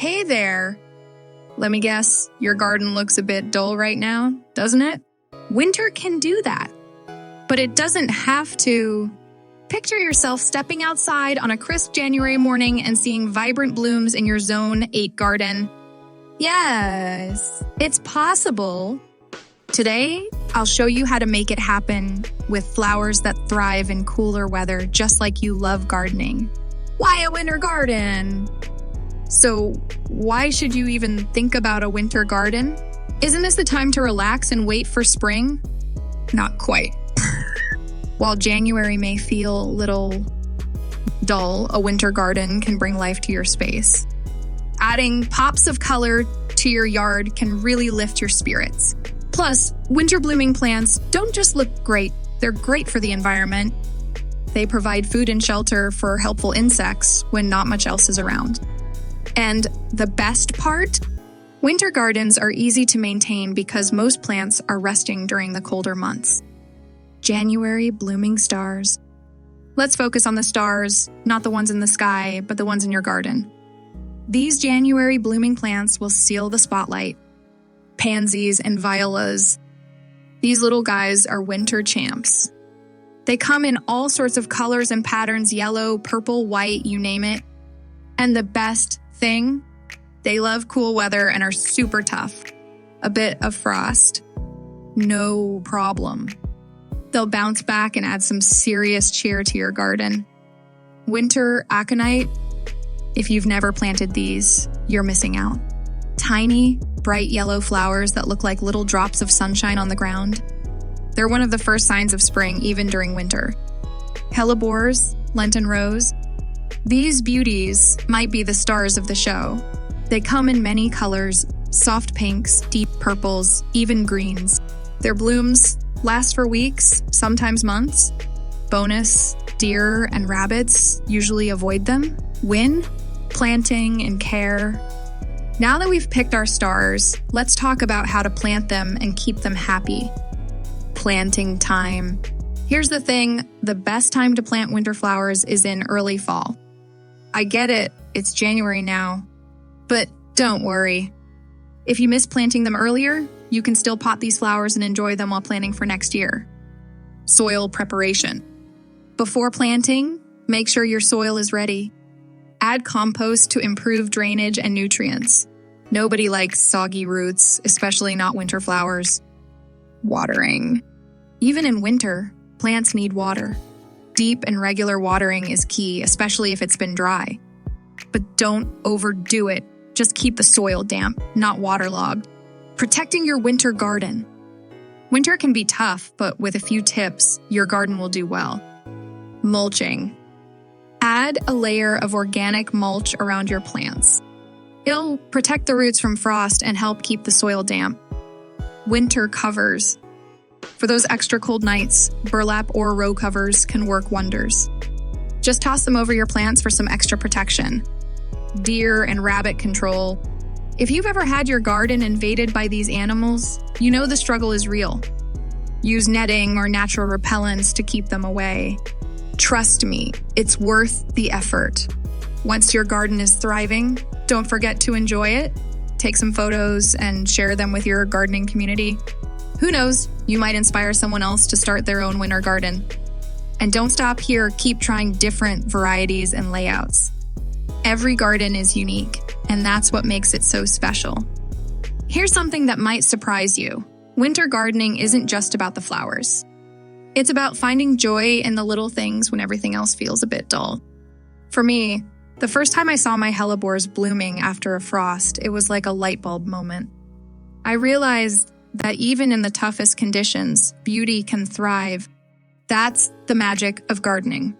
Hey there! Let me guess, your garden looks a bit dull right now, doesn't it? Winter can do that, but it doesn't have to. Picture yourself stepping outside on a crisp January morning and seeing vibrant blooms in your Zone 8 garden. Yes, it's possible. Today, I'll show you how to make it happen with flowers that thrive in cooler weather, just like you love gardening. Why a winter garden? So, why should you even think about a winter garden? Isn't this the time to relax and wait for spring? Not quite. While January may feel a little dull, a winter garden can bring life to your space. Adding pops of color to your yard can really lift your spirits. Plus, winter blooming plants don't just look great, they're great for the environment. They provide food and shelter for helpful insects when not much else is around. And the best part? Winter gardens are easy to maintain because most plants are resting during the colder months. January blooming stars. Let's focus on the stars, not the ones in the sky, but the ones in your garden. These January blooming plants will steal the spotlight. Pansies and violas. These little guys are winter champs. They come in all sorts of colors and patterns, yellow, purple, white, you name it. And the best thing, they love cool weather and are super tough. A bit of frost, no problem. They'll bounce back and add some serious cheer to your garden. Winter aconite, if you've never planted these, you're missing out. Tiny, bright yellow flowers that look like little drops of sunshine on the ground. They're one of the first signs of spring, even during winter. Hellebores, Lenten rose. These beauties might be the stars of the show. They come in many colors, soft pinks, deep purples, even greens. Their blooms last for weeks, sometimes months. Bonus, deer and rabbits usually avoid them. Win, planting and care. Now that we've picked our stars, let's talk about how to plant them and keep them happy. Planting time. Here's the thing, the best time to plant winter flowers is in early fall. I get it, it's January now, but don't worry. If you miss planting them earlier, you can still pot these flowers and enjoy them while planning for next year. Soil preparation. Before planting, make sure your soil is ready. Add compost to improve drainage and nutrients. Nobody likes soggy roots, especially not winter flowers. Watering. Even in winter, plants need water. Deep and regular watering is key, especially if it's been dry. But don't overdo it. Just keep the soil damp, not waterlogged. Protecting your winter garden. Winter can be tough, but with a few tips, your garden will do well. Mulching. Add a layer of organic mulch around your plants. It'll protect the roots from frost and help keep the soil damp. Winter covers. For those extra cold nights, burlap or row covers can work wonders. Just toss them over your plants for some extra protection. Deer and rabbit control. If you've ever had your garden invaded by these animals, you know the struggle is real. Use netting or natural repellents to keep them away. Trust me, it's worth the effort. Once your garden is thriving, don't forget to enjoy it. Take some photos and share them with your gardening community. Who knows, you might inspire someone else to start their own winter garden. And don't stop here, keep trying different varieties and layouts. Every garden is unique, and that's what makes it so special. Here's something that might surprise you. Winter gardening isn't just about the flowers. It's about finding joy in the little things when everything else feels a bit dull. For me, the first time I saw my hellebores blooming after a frost, it was like a light bulb moment. I realized that even in the toughest conditions, beauty can thrive. That's the magic of gardening.